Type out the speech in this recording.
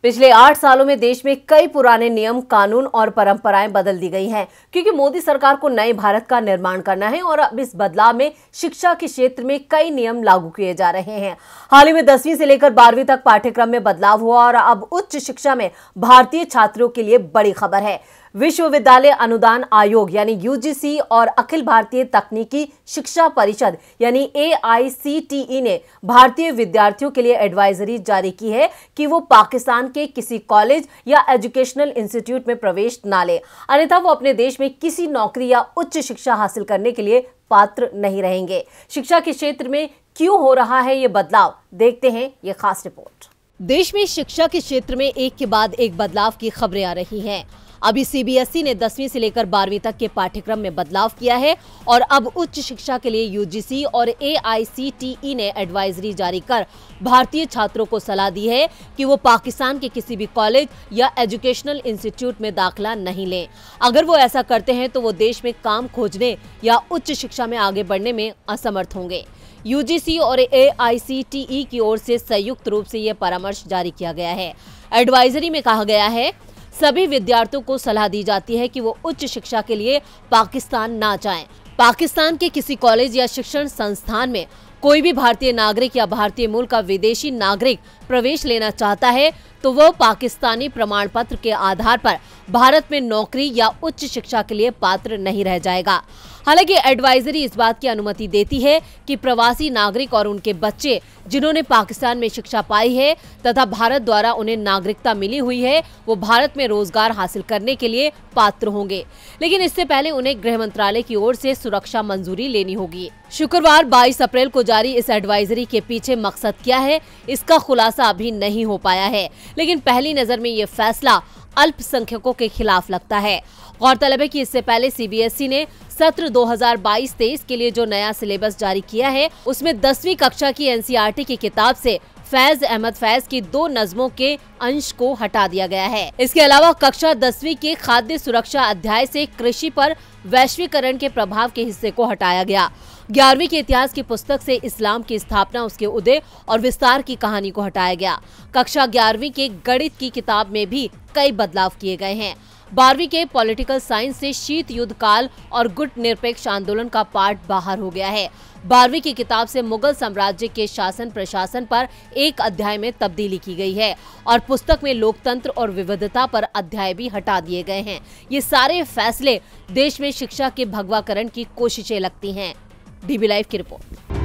पिछले 8 सालों में देश में कई पुराने नियम, कानून और परंपराएं बदल दी गई हैं, क्योंकि मोदी सरकार को नए भारत का निर्माण करना है और अब इस बदलाव में शिक्षा के क्षेत्र में कई नियम लागू किए जा रहे हैं। हाल ही में 10वीं से लेकर 12वीं तक पाठ्यक्रम में बदलाव हुआ और अब उच्च शिक्षा में भारतीय छात्रों के लिए बड़ी खबर है। विश्वविद्यालय अनुदान आयोग यानी यूजीसी और अखिल भारतीय तकनीकी शिक्षा परिषद यानी AICTE ने भारतीय विद्यार्थियों के लिए एडवाइजरी जारी की है कि वो पाकिस्तान के किसी कॉलेज या एजुकेशनल इंस्टीट्यूट में प्रवेश ना ले, अन्यथा वो अपने देश में किसी नौकरी या उच्च शिक्षा हासिल करने के लिए पात्र नहीं रहेंगे। शिक्षा के क्षेत्र में क्यों हो रहा है ये बदलाव, देखते हैं ये खास रिपोर्ट। देश में शिक्षा के क्षेत्र में एक के बाद एक बदलाव की खबरें आ रही हैं। अभी CBSE ने 10वीं से लेकर 12वीं तक के पाठ्यक्रम में बदलाव किया है और अब उच्च शिक्षा के लिए UGC और AICTE ने एडवाइजरी जारी कर भारतीय छात्रों को सलाह दी है कि वो पाकिस्तान के किसी भी कॉलेज या एजुकेशनल इंस्टीट्यूट में दाखिला नहीं लें। अगर वो ऐसा करते हैं तो वो देश में काम खोजने या उच्च शिक्षा में आगे बढ़ने में असमर्थ होंगे। UGC और AICTE की ओर से संयुक्त रूप से यह परामर्श जारी किया गया है। एडवाइजरी में कहा गया है, सभी विद्यार्थियों को सलाह दी जाती है कि वो उच्च शिक्षा के लिए पाकिस्तान ना जाएं। पाकिस्तान के किसी कॉलेज या शिक्षण संस्थान में कोई भी भारतीय नागरिक या भारतीय मूल का विदेशी नागरिक प्रवेश लेना चाहता है तो वह पाकिस्तानी प्रमाण पत्र के आधार पर भारत में नौकरी या उच्च शिक्षा के लिए पात्र नहीं रह जाएगा। हालांकि एडवाइजरी इस बात की अनुमति देती है कि प्रवासी नागरिक और उनके बच्चे जिन्होंने पाकिस्तान में शिक्षा पाई है तथा भारत द्वारा उन्हें नागरिकता मिली हुई है, वो भारत में रोजगार हासिल करने के लिए पात्र होंगे, लेकिन इससे पहले उन्हें गृह मंत्रालय की ओर से सुरक्षा मंजूरी लेनी होगी। शुक्रवार 22 अप्रैल को जारी इस एडवाइजरी के पीछे मकसद क्या है, इसका खुलासा अभी नहीं हो पाया है, लेकिन पहली नजर में ये फैसला अल्पसंख्यकों के खिलाफ लगता है। गौरतलब है कि इससे पहले CBSE ने सत्र 2022-23 के लिए जो नया सिलेबस जारी किया है, उसमें 10वीं कक्षा की NCERT की किताब से फैज अहमद फैज की 2 नज़मों के अंश को हटा दिया गया है। इसके अलावा कक्षा 10वीं के खाद्य सुरक्षा अध्याय से कृषि पर वैश्वीकरण के प्रभाव के हिस्से को हटाया गया। 11वीं के इतिहास की पुस्तक से इस्लाम की स्थापना, उसके उदय और विस्तार की कहानी को हटाया गया। कक्षा 11वीं के गणित की किताब में भी कई बदलाव किए गए हैं। 12वीं के पॉलिटिकल साइंस से शीत युद्ध काल और गुट निरपेक्ष आंदोलन का पाठ बाहर हो गया है। 12वीं की किताब से मुगल साम्राज्य के शासन प्रशासन पर एक अध्याय में तब्दीली की गई है और पुस्तक में लोकतंत्र और विविधता पर अध्याय भी हटा दिए गए हैं। ये सारे फैसले देश में शिक्षा के भगवाकरण की कोशिशें लगती हैं। DB लाइव की रिपोर्ट।